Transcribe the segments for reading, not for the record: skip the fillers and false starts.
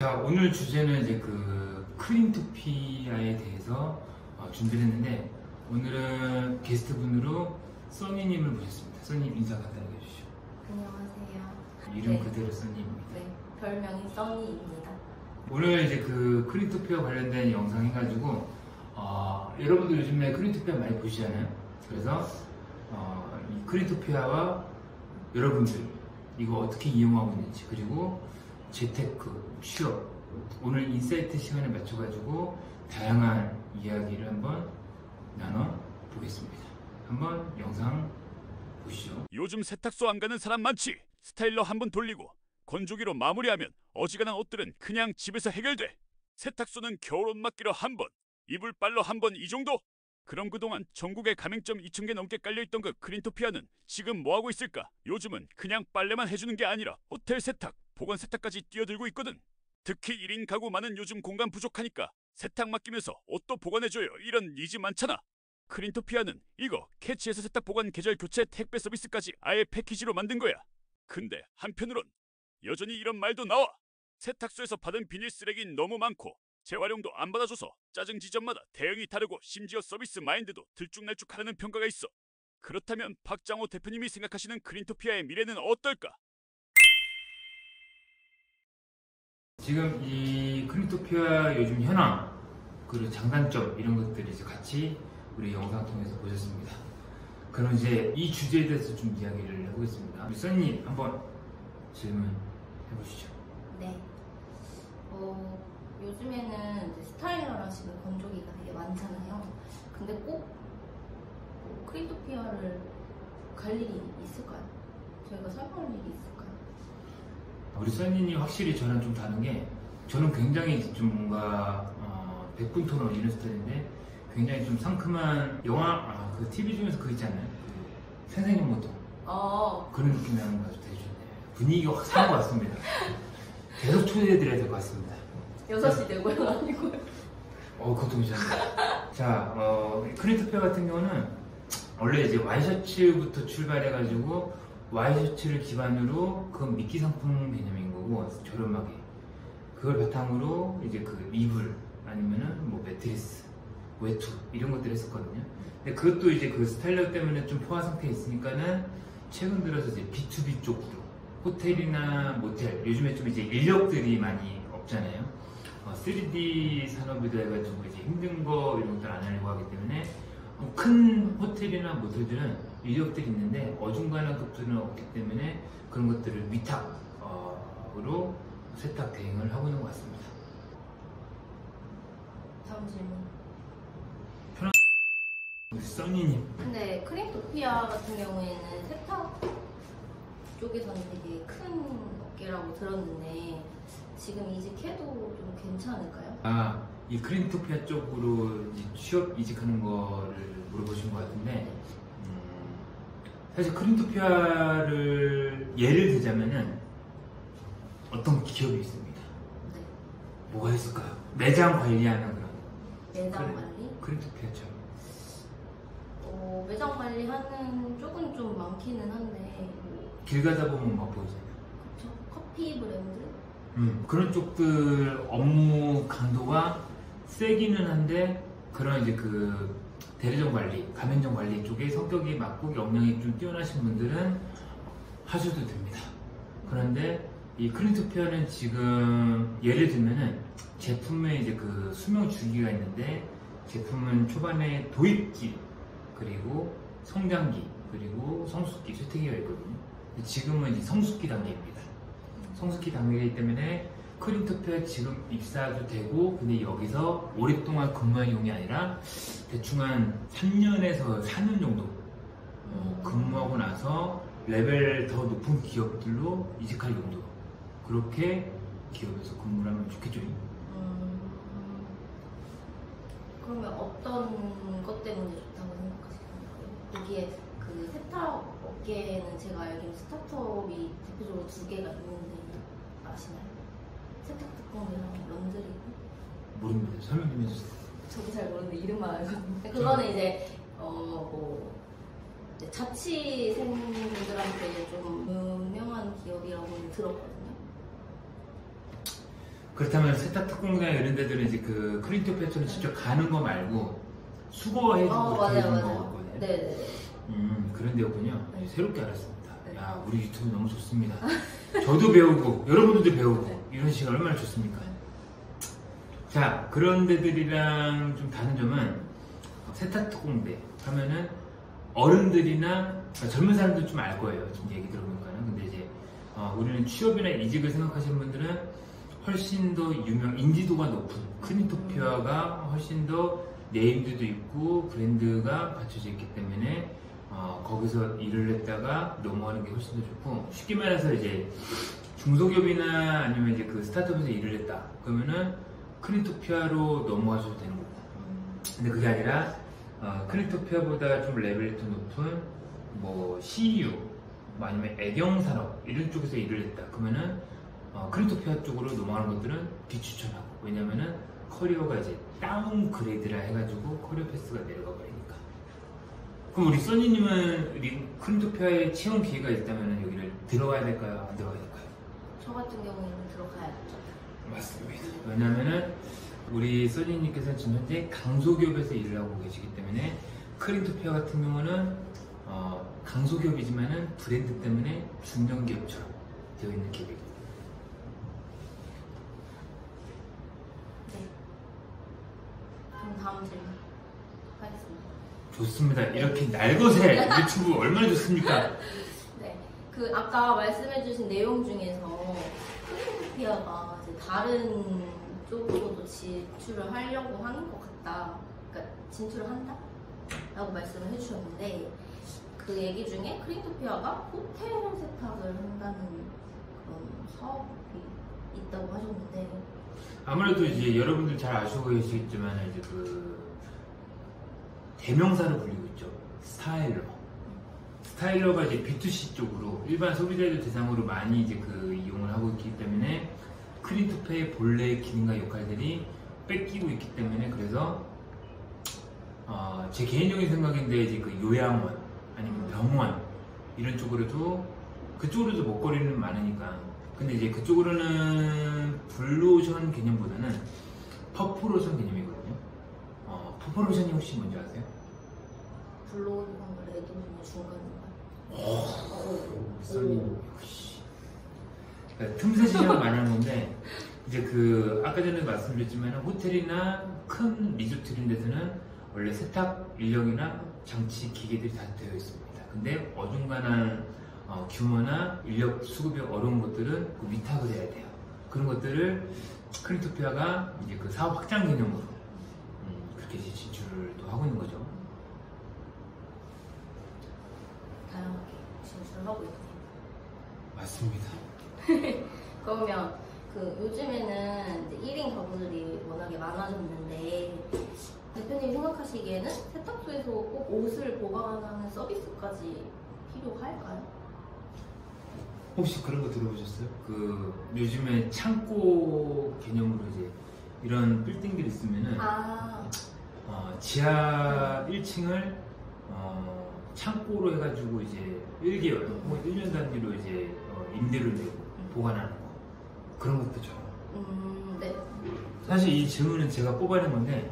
자, 오늘 주제는 이제 그 크림토피아에 대해서 준비를 했는데, 오늘은 게스트분으로 써니님을 모셨습니다. 써니님 인사 간단하게 해주시죠. 안녕하세요. 이름 네. 그대로 써니입니다. 네, 별명이 써니입니다. 오늘 이제 그 크림토피아 관련된 영상 해가지고 여러분들 요즘에 크림토피아 많이 보시잖아요. 그래서 이 크림토피아와 여러분들 이거 어떻게 이용하고 있는지, 그리고 재테크, 취업, 오늘 인사이트 시간에 맞춰가지고 다양한 이야기를 한번 나눠보겠습니다. 한번 영상 보시죠. 요즘 세탁소 안 가는 사람 많지. 스타일러 한번 돌리고 건조기로 마무리하면 어지간한 옷들은 그냥 집에서 해결돼. 세탁소는 겨울옷 맡기로 한 번, 이불 빨러 한 번, 이 정도? 그럼 그동안 전국에 가맹점 2,000개 넘게 깔려있던 그 크린토피아는 지금 뭐하고 있을까? 요즘은 그냥 빨래만 해주는 게 아니라 호텔 세탁, 보건 세탁까지 뛰어들고 있거든. 특히 1인 가구 많은 요즘 공간 부족하니까 세탁 맡기면서 옷도 보관해줘요, 이런 니즈 많잖아. 크린토피아는 이거 캐치해서 세탁 보관 계절 교체 택배 서비스까지 아예 패키지로 만든 거야. 근데 한편으론 여전히 이런 말도 나와. 세탁소에서 받은 비닐 쓰레기 너무 많고 재활용도 안 받아줘서 짜증 지점마다 대응이 다르고 심지어 서비스 마인드도 들쭉날쭉하다는 평가가 있어. 그렇다면 박장호 대표님이 생각하시는 크린토피아의 미래는 어떨까? 지금 이 크림토피아 요즘 현황, 그리고 장단점 이런 것들을 이제 같이 우리 영상 통해서 보셨습니다. 그럼 이제 이 주제에 대해서 좀 이야기를 해보겠습니다. 우리 써니 한번 질문 해보시죠. 네. 요즘에는 이제 스타일러 하시는 건조기가 되게 많잖아요. 근데 꼭 크린토피아를 갈 일이 있을까요? 저희가 설명할 일이 있을까요? 우리 써니님이 확실히 저랑 좀 다른 게, 저는 굉장히 좀 뭔가 백분 토론 이런 스타일인데, 굉장히 좀 상큼한 영화, 그 TV 중에서 그거 있잖아요. 그 생생한 모토. 그런 느낌이 나는 거 되게 좋네요. 분위기가 확 사는 것 같습니다. 계속 초대해드려야 될 것 같습니다. 6시 되고요, 아니고요. 그것도 괜찮네요. 자, 크린토피아 같은 경우는 원래 이제 와이셔츠부터 출발해가지고 와이셔츠를 기반으로 그 미끼 상품 개념인 거고, 저렴하게 그걸 바탕으로 이제 그 이불 아니면은 뭐 매트리스, 외투 이런 것들을 했었거든요. 근데 그것도 이제 그 스타일러 때문에 좀 포화 상태에 있으니까는 최근 들어서 이제 B2B 쪽으로 호텔이나 모텔, 요즘에 좀 이제 인력들이 많이 없잖아요. 3D 산업이다 해가지고 이제 힘든 거 이런 것들 안 하려고 하기 때문에 큰 호텔이나 모텔들은 인력들이 있는데 어중간한 급들은 없기 때문에 그런 것들을 위탁으로 세탁 대행을 하고 있는 것 같습니다. 다음 질문. 써니님. 근데 크린토피아 같은 경우에는 세탁 쪽에서는 되게 큰 업계라고 들었는데 지금 이직해도 좀 괜찮을까요? 이 크린토피아 쪽으로 취업 이직하는 거를 물어보신 것 같은데, 사실 크린토피아를 예를 들자면은 어떤 기업이 있습니다. 네. 뭐가 있을까요? 매장 관리하는 그런. 매장 관리? 크린토피아처럼. 매장 관리하는 쪽은 좀 많기는 한데 길 가다 보면 막 보이잖아요. 그쵸? 커피 브랜드? 그런 쪽들 업무 강도가 세기는 한데, 그런 이제 그 대리점 관리, 가맹점 관리 쪽에 성격이 맞고 역량이 좀 뛰어나신 분들은 하셔도 됩니다. 그런데 이 크린토피아는 지금 예를 들면은 제품에 이제 그 수명 주기가 있는데, 제품은 초반에 도입기, 그리고 성장기, 그리고 성숙기, 쇠퇴기가 있거든요. 지금은 이제 성숙기 단계입니다. 성숙기 단계이기 때문에 크린토피아에 지금 입사도 되고, 근데 여기서 오랫동안 근무할 용이 아니라 대충 한 3년에서 4년 정도 근무하고 나서 레벨 더 높은 기업들로 이직할 용도, 그렇게 기업에서 근무를 하면 좋겠죠. 그러면 어떤 것 때문에 좋다고 생각하시나요? 여기에 그 세탁 업계에는 제가 알기로 스타트업이 대표적으로 2개가 있는데 아시나요? 세탁 특공이랑 런드리고? 모릅니다. 설명 좀 해주세요. 저도 잘 모르는데 이름만 알거든요. 그거는 이제 자취생분들한테 좀 유명한 기업이라고 들었거든요. 그렇다면 세탁특공대나 이런 데들은 이제 그 크린토피아처럼 직접 가는 거 말고 수거해주고 맞아요, 이렇게 해주는 맞아요. 거거든요. 네네네. 그런 데였군요. 네. 새롭게 알았습니다. 네. 야, 우리 유튜브 너무 좋습니다. 저도 배우고 여러분들도 배우고 네. 이런 시간 얼마나 좋습니까? 자, 그런 데들이랑 좀 다른 점은 세탁특공대 하면은 어른들이나 젊은 사람들 좀 알 거예요. 지금 얘기 들어보니까는. 근데 이제 우리는 취업이나 이직을 생각하시는 분들은 훨씬 더 인지도가 높은 크린토피아가 훨씬 더 네임드도 있고 브랜드가 받쳐져 있기 때문에 거기서 일을 했다가 넘어가는 게 훨씬 더 좋고, 쉽게 말해서 이제 중소기업이나 아니면 이제 그 스타트업에서 일을 했다 그러면은 크린토피아로 넘어가셔도 되는 거고. 근데 그게 아니라 크린토피아보다 좀 레벨이 더 높은 뭐 CU 뭐 아니면 애경산업 이런 쪽에서 일을 했다 그러면은 크린토피아 쪽으로 넘어가는 것들은 비추천하고, 왜냐면은 커리어가 이제 다운그레이드라 해가지고 커리어 패스가 내려가 버리니까. 그럼 우리 써니님은 크린토피아에 채용 기회가 있다면 여기를 들어가야 될까요? 안 들어가야 될까요? 저 같은 경우에는 들어가야죠. 맞습니다. 왜냐면은 우리 써니님께서는 지금 현재 강소기업에서 일을 하고 계시기 때문에 크린토피아 같은 경우는 강소기업이지만은 브랜드 때문에 중견기업처럼 되어 있는 기업입니다. 네. 그럼 다음 질문 하겠습니다. 좋습니다. 이렇게 날것의 유튜브 얼마나 좋습니까? 네. 그 아까 말씀해주신 내용 중에서 크린토피아가 이제 다른 쪽으로도 진출을 하려고 하는 것 같다. 그러니까 진출을 한다? 라고 말씀을 해주셨는데, 그 얘기 중에 크린토피아가 호텔 세탁을 한다는 그런 사업이 있다고 하셨는데, 아무래도 이제 여러분들 잘 아시고 계시겠지만 이제 그 대명사로 불리고 있죠. 스타일러. 스타일러가 이제 B2C 쪽으로 일반 소비자들 대상으로 많이 이제 그 이용을 하고 있기 때문에 크린토피아의 본래의 기능과 역할들이 뺏기고 있기 때문에, 그래서 제 개인적인 생각인데 이제 그 요양원 아니면 병원 이런 쪽으로도 그쪽으로도 먹거리는 많으니까. 근데 이제 그쪽으로는 블루오션 개념보다는 퍼플오션 개념이거든요. 퍼플오션이 혹시 뭔지 아세요? 블루랑 레드는 중간인가요? 써니 역시 틈새 시장을 말하는 건데, 이제 그 아까 전에 말씀드렸지만 호텔이나 큰 리조트 이런 데서는 원래 세탁 인력이나 장치 기계들이 다 되어 있습니다. 근데 어중간한 규모나 인력 수급이 어려운 것들은 그 위탁을 해야 돼요. 그런 것들을 크린토피아가 이제 그 사업 확장 개념으로 그렇게 이제 진출을 또 하고 있는 거죠. 다양하게 진출을 하고 있네요. 맞습니다. 그러면 그 요즘에는 이제 1인 가구들이 워낙에 많아졌는데, 대표님 생각하시기에는 세탁소에서 꼭 옷을 보관하는 서비스까지 필요할까요? 혹시 그런 거 들어보셨어요? 그 요즘에 창고 개념으로 이제 이런 빌딩들이 있으면은 지하 1층을 창고로 해가지고 이제 1개월 혹은 1년 단위로 이제 임대를 내고 보관하는 거, 그런 것도 좋아요. 네. 사실 이 질문은 제가 뽑아낸 건데,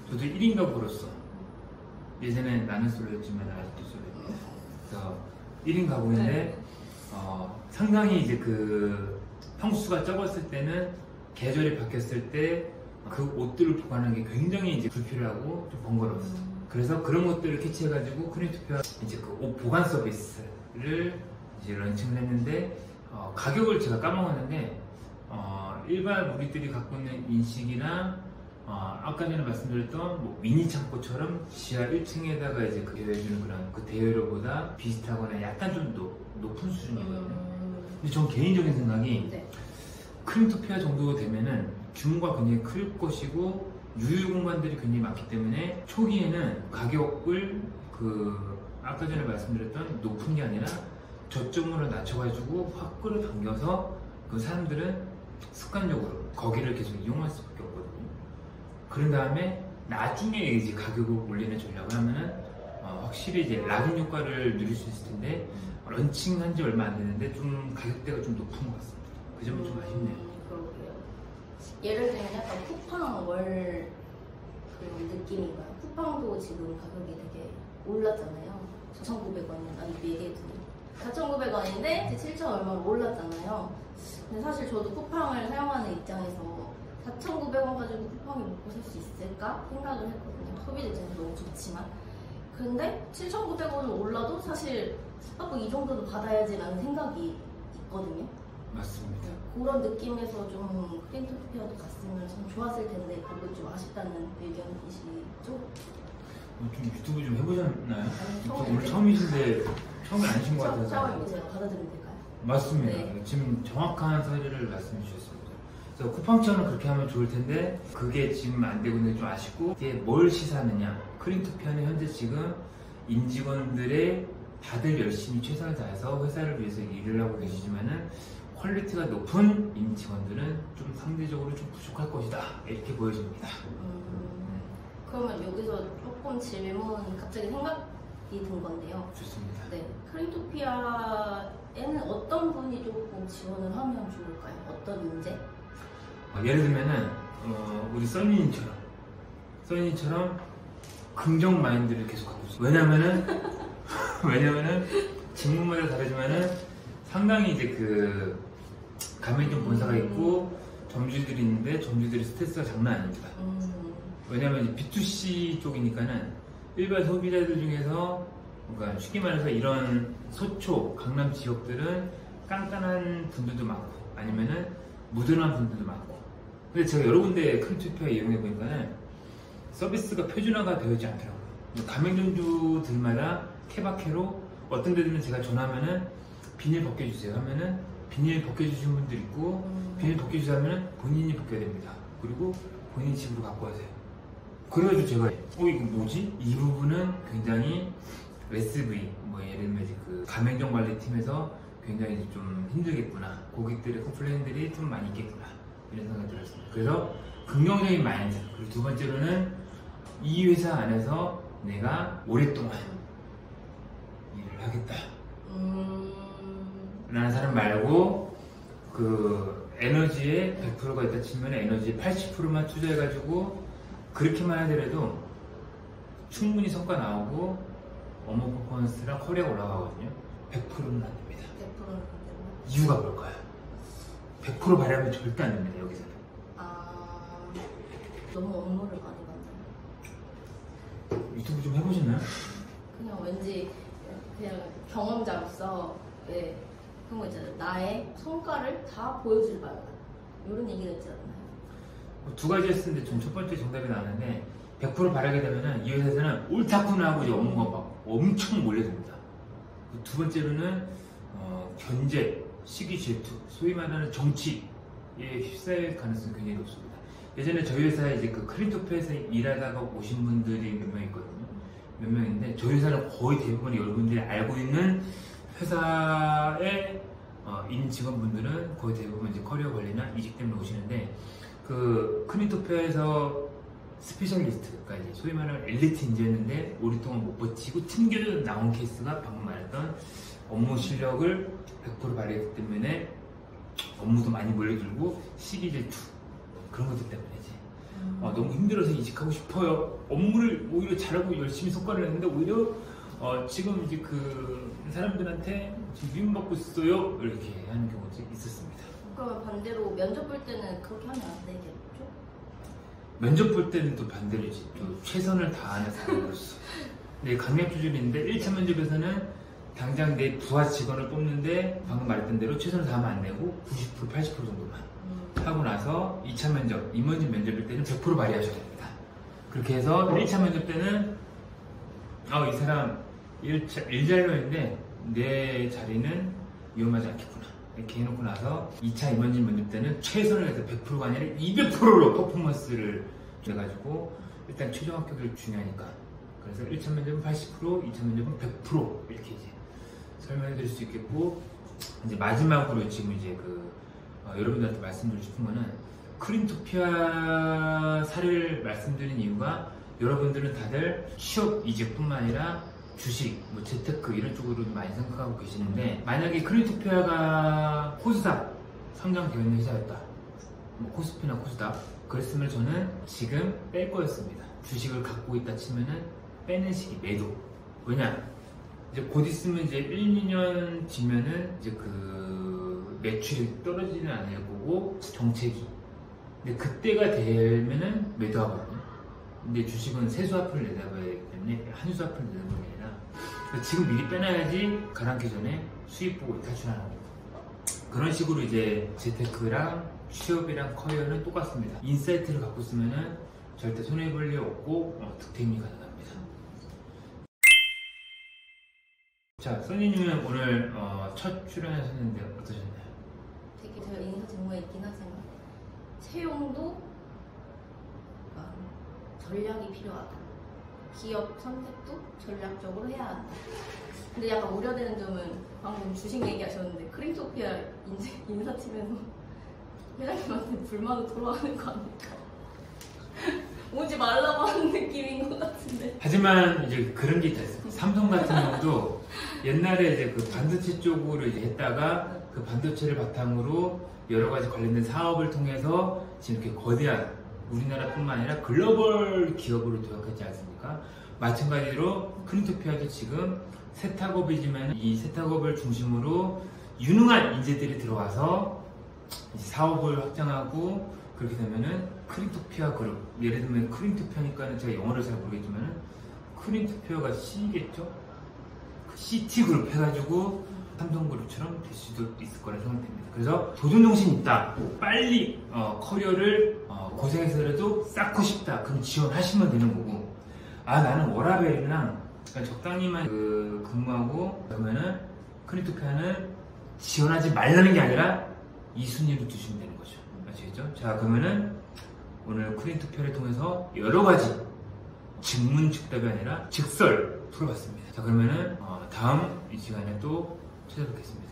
저도 1인 가구로서 예전에 나는 솔로였지만 아직도 솔로입니다. 그래서 1인 가구인데 상당히 이제 그 평수가 적었을 때는 계절이 바뀌었을 때 그 옷들을 보관하는 게 굉장히 이제 불필요하고 좀 번거로웠어요. 그래서 그런 것들을 캐치해가지고 크린토피아 이제 그 옷 보관 서비스를 이제 런칭을 했는데, 가격을 제가 까먹었는데 일반 우리들이 갖고 있는 인식이나 아까 전에 말씀드렸던 뭐 미니 창고처럼 지하 1층에다가 이제 그 대여해주는 그런 그 대여료보다 비슷하거나 약간 좀 높은 수준이거든요. 근데 전 개인적인 생각이 네. 크린토피아 정도 되면은 규모가 굉장히 클 것이고 유휴 공간들이 굉장히 많기 때문에 초기에는 가격을 그 아까 전에 말씀드렸던 높은 게 아니라 저점으로 낮춰가지고 확 끌어당겨서 그 사람들은 습관적으로 거기를 계속 이용할 수밖에 없거든요. 그런 다음에 나중에 이제 가격을 올리는 전략을 하면은 확실히 이제 락인 효과를 누릴 수 있을 텐데, 런칭한 지 얼마 안 됐는데 좀 가격대가 좀 높은 것 같습니다. 그 점은 좀 아쉽네요. 그러게요. 예를 들면 약간 쿠팡 월 그런 느낌인가요? 쿠팡도 지금 가격이 되게 올랐잖아요. 4,900원, 아니 얘기해드리면 4,900원인데 이제 7,000 얼마로 올랐잖아요. 근데 사실 저도 쿠팡을 사용하는 입장에서 4,900원 가지고 쿠팡을 먹고 살 수 있을까 생각을 했거든요. 소비자 입장에서 너무 좋지만. 근데 7,900원을 올라도 사실 뭐 이 정도는 받아야지라는 생각이 있거든요. 맞습니다. 그런 느낌에서 좀 크린토피아도 갔으면 참 좋았을 텐데 그거 좀 아쉽다는 의견이시죠? 좀 유튜브 좀 해보셨나요? 아니, 오늘 처음이신데 처음에 아니신 것 같아서. 처음이고 제가 받아들이면 될까요? 맞습니다. 네. 지금 정확한 사례를 말씀해 주셨습니다. 그래서 쿠팡처럼 그렇게 하면 좋을 텐데 그게 지금 안 되고 있는 게 좀 아쉽고 이게 뭘 시사하느냐. 크린토피아는 현재 지금 임직원들의 다들 열심히 최선을 다해서 회사를 위해서 일을 하고 계시지만은 퀄리티가 높은 임직원들은 좀 상대적으로 좀 부족할 것이다 이렇게 보여집니다. 그러면 여기서 조금 질문 갑자기 생각이 든 건데요. 좋습니다. 네, 크린토피아에는 어떤 분이 조금 지원을 하면 좋을까요? 어떤 인재? 예를 들면은 우리 써니님처럼 긍정 마인드를 계속 갖고 있어요. 왜냐면은 직무마다 다르지만은 상당히 이제 그 가맹점 본사가 있고 점주들이 있는데 점주들의 스트레스가 장난 아닙니다. 왜냐면 이제 B2C 쪽이니까는 일반 소비자들 중에서 그러니까 쉽게 말해서 이런 서초, 강남 지역들은 깐깐한 분들도 많고 아니면은 무던한 분들도 많고 근데 제가 여러 군데 크린토피아 이용해 보니까는 서비스가 표준화가 되어 있지 않더라고요. 가맹점주들마다 케바케로 어떤 데들은 제가 전화하면은 비닐 벗겨주세요 하면은 비닐 벗겨주신 분들 있고 비닐 벗겨주세요 하면은 본인이 벗겨야 됩니다. 그리고 본인이 집으로 갖고 가세요. 그래가지고 제가 이거 뭐지? 이 부분은 굉장히 SB 뭐 예를 들면 이제 그 가맹점 관리팀에서 굉장히 좀 힘들겠구나. 고객들의 컴플레인들이 좀 많이 있겠구나. 이런 생각이 들었습니다. 그래서 긍정적인 마인드. 그리고 두 번째로는 이 회사 안에서 내가 오랫동안 일을 하겠다. 라는 사람 말고 그 에너지에 100%가 있다 치면 에너지에 80%만 투자해가지고 그렇게만 하더라도 충분히 성과 나오고 업무 퍼포먼스랑 커리어가 올라가거든요. 100%는 안 됩니다. 100%는 안 되나요? 이유가 뭘까요? 100% 발휘하면 절대 안 됩니다. 여기서는. 너무 업무를 많이 받나요? 유튜브 좀 해보셨나요? 그냥 왠지 그냥 경험자로서 왜 그런 거 있잖아요. 나의 성과를 다 보여주지 말라. 이런 얘기가 있지 않나요? 두 가지 했었는데 좀 첫 번째 정답이 나왔는데 100% 바라게 되면은 이 회사에서는 옳다구나 하고 이제 업무가 막 엄청 몰려듭니다. 두 번째로는 견제, 시기 질투, 소위 말하는 정치에 휩싸일 가능성이 굉장히 높습니다. 예전에 저희 회사에 이제 그 크린토피아에서 일하다가 오신 분들이 몇 명 있거든요. 몇 명인데 저희 회사는 거의 대부분 여러분들이 알고 있는 회사의 임직원분들은 거의 대부분 이제 커리어 관리나 이직 때문에 오시는데 그 크린토피아에서 스페셜리스트, 그러니까 이제 소위 말하는 엘리트 인재였는데 오랫동안 못 버티고 튕겨져 나온 케이스가 방금 말했던 업무 실력을 100% 발휘했기 때문에 업무도 많이 몰려들고 시기 질투 그런 것들 때문이지. 너무 힘들어서 이직하고 싶어요. 업무를 오히려 잘하고 열심히 성과를 냈는데 오히려 지금 이제 그 사람들한테 지금 미움받고 있어요. 이렇게 하는 경우도 있었습니다. 그러면 반대로 면접 볼 때는 그렇게 하면 안 되겠죠? 면접 볼 때는 또 반대로지. 또 최선을 다하는 사람으로서. 근데 강력 조절인데 1차 면접에서는 당장 내 부하 직원을 뽑는데 방금 말했던 대로 최선을 다하면 안 되고 90%, 80% 정도만 하고 나서 2차 면접, 임원진 면접일 때는 100% 발휘하셔야 됩니다. 그렇게 해서 1차 면접 때는 이 사람 일잘러인데 내 자리는 위험하지 않겠구나. 이렇게 해놓고 나서 2차 임원진 면접 때는 최선을 해서 100%가 아니라 200%로 퍼포먼스를 해가지고 일단 최종 합격이 중요하니까 그래서 1차 면접은 80%, 2차 면접은 100% 이렇게 이제 설명해 드릴 수 있겠고 이제 마지막으로 지금 이제 여러분들한테 말씀드리고 싶은 거는 크린토피아 사례를 말씀드린 이유가 여러분들은 다들 취업 이직뿐만 아니라 주식, 재테크 이런 쪽으로 많이 생각하고 계시는데 만약에 크린토피아가 코스닥 상장되어 있는 회사였다. 뭐 코스피나 코스닥 그랬으면 저는 지금 뺄 거였습니다. 주식을 갖고 있다 치면은 빼는 시기 매도. 왜냐? 이제 곧 있으면 이제 1, 2년 뒤면은 이제 그 매출이 떨어지는 않을 거고 정체기. 근데 그때가 되면은 매도하거든요. 근데 주식은 세수화풀을 내다봐야 되기 때문에 한수화풀을 내다보는 게 아니라 지금 미리 빼놔야지 가라앉기 전에 수익 보고 탈출하는 거예요. 그런 식으로 이제 재테크랑 취업이랑 커리어는 똑같습니다. 인사이트를 갖고 있으면은 절대 손해볼 일 없고 득템이 가능합니다. 자, 써니님은 오늘 첫 출연하셨는데 어떠셨나요? 되게 제가 인사 직무에 있긴 하지만 채용도 약간 전략이 필요하다. 기업 선택도 전략적으로 해야 한다. 근데 약간 우려되는 점은 방금 주식 얘기하셨는데 크림토피아 인사팀에서 회장님한테 불만으로 돌아가는 거 아닐까? 오지 말라고 하는 느낌인 것 같은데. 하지만 이제 그런 게 있다. 삼성 같은 경우도 옛날에 이제 그 반도체 쪽으로 이제 했다가 그 반도체를 바탕으로 여러 가지 관련된 사업을 통해서 지금 이렇게 거대한 우리나라뿐만 아니라 글로벌 기업으로 도약했지 않습니까? 마찬가지로 크림토피아도 지금 세탁업이지만 이 세탁업을 중심으로 유능한 인재들이 들어와서 이제 사업을 확장하고 그렇게 되면은 크림토피아 그룹, 예를 들면 크림토피아니까는 제가 영어를 잘 모르겠지만은 크림토피아가 C겠죠? CT 그룹 해가지고 삼성그룹처럼 될 수도 있을 거라 생각됩니다. 그래서 도전정신 있다, 빨리 커리어를 고생해서라도 쌓고 싶다, 그럼 지원하시면 되는 거고, 아 나는 워라벨이랑 적당히만 근무하고 그러면은 크림토피아는 지원하지 말라는 게 아니라 이 순위로 두시면 되는 거죠. 아시겠죠? 자, 그러면은 오늘 크림토피아를 통해서 여러 가지 즉문즉답이 아니라 즉설 풀어봤습니다. 자, 그러면은 다음 이 시간에 또 찾아뵙겠습니다.